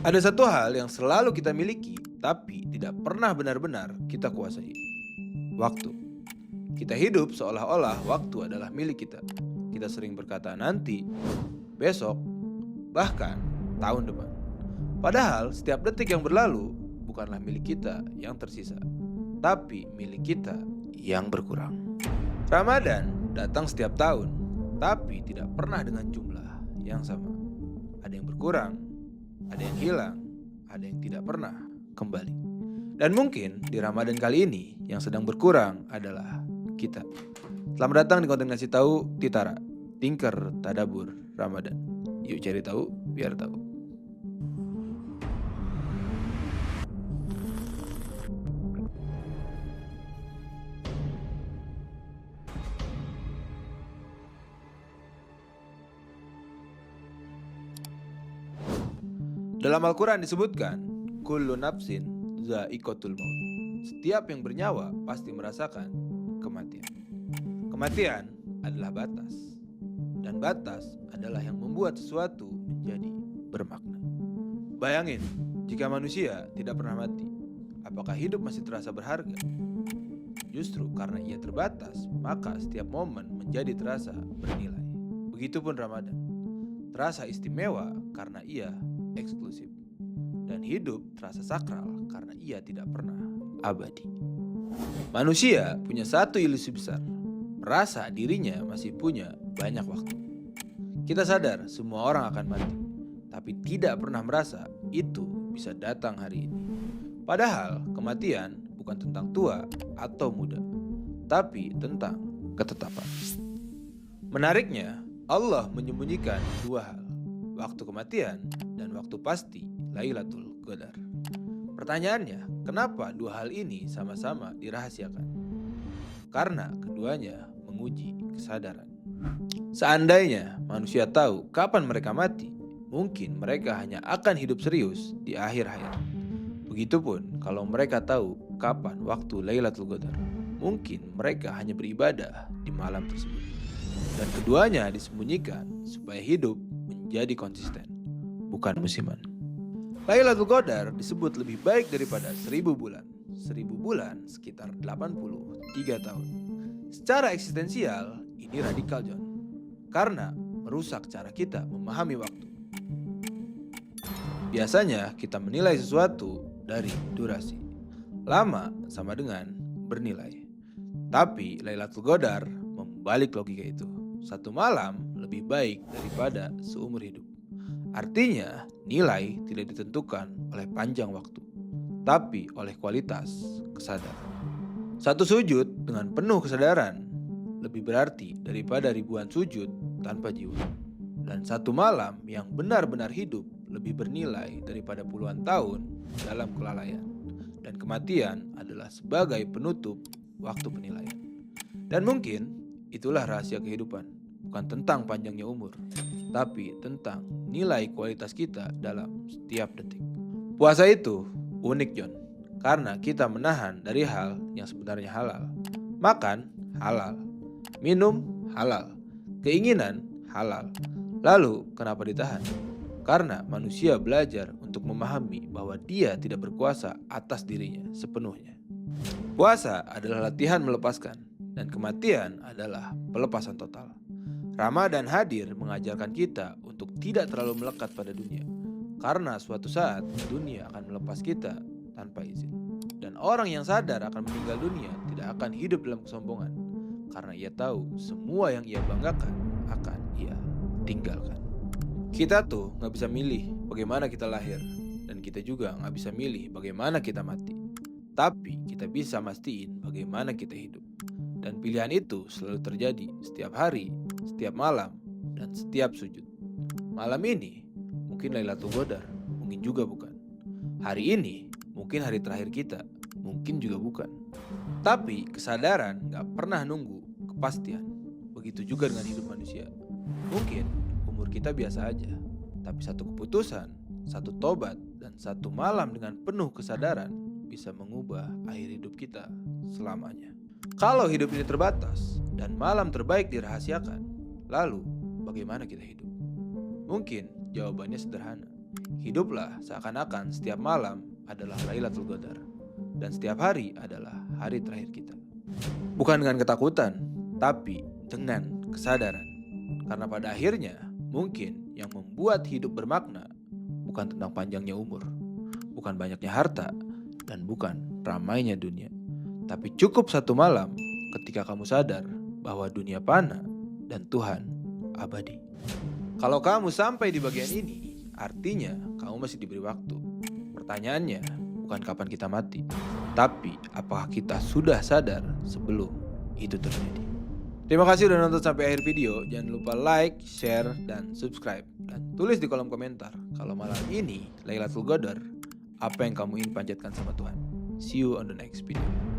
Ada satu hal yang selalu kita miliki, tapi tidak pernah benar-benar kita kuasai. Waktu. Kita hidup seolah-olah waktu adalah milik kita. Kita sering berkata nanti, besok, bahkan tahun depan. Padahal setiap detik yang berlalu bukanlah milik kita yang tersisa, tapi milik kita yang berkurang. Ramadan datang setiap tahun, tapi tidak pernah dengan jumlah yang sama. Ada yang berkurang, ada yang hilang, ada yang tidak pernah kembali. Dan mungkin di Ramadan kali ini yang sedang berkurang adalah kita. Selamat datang di konten ngasih tahu Titara, Tinker Tadabur Ramadan. Yuk cari tahu biar tahu. Dalam Al-Quran disebutkan, kullu nafsin za'iqatul maut. Setiap yang bernyawa pasti merasakan kematian. Kematian adalah batas, dan batas adalah yang membuat sesuatu menjadi bermakna. Bayangin, jika manusia tidak pernah mati, apakah hidup masih terasa berharga? Justru karena ia terbatas, maka setiap momen menjadi terasa bernilai. Begitupun Ramadan, terasa istimewa karena ia eksklusif, dan hidup terasa sakral karena ia tidak pernah abadi. Manusia punya satu ilusi besar, merasa dirinya masih punya banyak waktu. Kita sadar semua orang akan mati, tapi tidak pernah merasa itu bisa datang hari ini. Padahal kematian bukan tentang tua atau muda, tapi tentang ketetapan. Menariknya, Allah menyembunyikan dua hal, waktu kematian dan waktu pasti Lailatul Qadar. Pertanyaannya, kenapa dua hal ini sama-sama dirahasiakan? Karena keduanya menguji kesadaran. Seandainya manusia tahu kapan mereka mati, mungkin mereka hanya akan hidup serius di akhir hayat. Begitupun kalau mereka tahu kapan waktu Lailatul Qadar, mungkin mereka hanya beribadah di malam tersebut. Dan keduanya disembunyikan supaya hidup menjadi konsisten, bukan musiman. Lailatul Qadar disebut lebih baik daripada 1000 bulan. 1000 bulan sekitar 83 tahun. Secara eksistensial, ini radikal John, karena merusak cara kita memahami waktu. Biasanya kita menilai sesuatu dari durasi. Lama sama dengan bernilai. Tapi Lailatul Qadar membalik logika itu. Satu malam lebih baik daripada seumur hidup. Artinya, nilai tidak ditentukan oleh panjang waktu, tapi oleh kualitas kesadaran. Satu sujud dengan penuh kesadaran lebih berarti daripada ribuan sujud tanpa jiwa. Dan satu malam yang benar-benar hidup lebih bernilai daripada puluhan tahun dalam kelalaian. Dan kematian adalah sebagai penutup waktu penilaian. Dan mungkin itulah rahasia kehidupan, bukan tentang panjangnya umur, tapi tentang nilai kualitas kita dalam setiap detik. Puasa itu unik John, karena kita menahan dari hal yang sebenarnya halal. Makan halal, minum halal, keinginan halal. Lalu kenapa ditahan? Karena manusia belajar untuk memahami bahwa dia tidak berkuasa atas dirinya sepenuhnya. Puasa adalah latihan melepaskan, dan kematian adalah pelepasan total. Ramadan hadir mengajarkan kita untuk tidak terlalu melekat pada dunia, karena suatu saat dunia akan melepas kita tanpa izin. Dan orang yang sadar akan meninggal dunia tidak akan hidup dalam kesombongan, karena ia tahu semua yang ia banggakan akan ia tinggalkan. Kita tuh gak bisa milih bagaimana kita lahir, dan kita juga gak bisa milih bagaimana kita mati. Tapi kita bisa mastiin bagaimana kita hidup. Dan pilihan itu selalu terjadi setiap hari, setiap malam, dan setiap sujud. Malam ini mungkin Lailatul Qadar, mungkin juga bukan. Hari ini mungkin hari terakhir kita, mungkin juga bukan. Tapi kesadaran gak pernah nunggu kepastian. Begitu juga dengan hidup manusia. Mungkin umur kita biasa aja, tapi satu keputusan, satu tobat, dan satu malam dengan penuh kesadaran bisa mengubah akhir hidup kita selamanya. Kalau hidup ini terbatas dan malam terbaik dirahasiakan, lalu bagaimana kita hidup? Mungkin jawabannya sederhana. Hiduplah seakan-akan setiap malam adalah Lailatul Qadar dan setiap hari adalah hari terakhir kita. Bukan dengan ketakutan, tapi dengan kesadaran. Karena pada akhirnya, mungkin yang membuat hidup bermakna bukan tentang panjangnya umur, bukan banyaknya harta, dan bukan ramainya dunia. Tapi cukup satu malam ketika kamu sadar bahwa dunia fana dan Tuhan abadi. Kalau kamu sampai di bagian ini, artinya kamu masih diberi waktu. Pertanyaannya bukan kapan kita mati, tapi apakah kita sudah sadar sebelum itu terjadi. Terima kasih udah nonton sampai akhir video. Jangan lupa like, share, dan subscribe. Dan tulis di kolom komentar kalau malam ini Lailatul Qadar, apa yang kamu ingin panjatkan sama Tuhan. See you on the next video.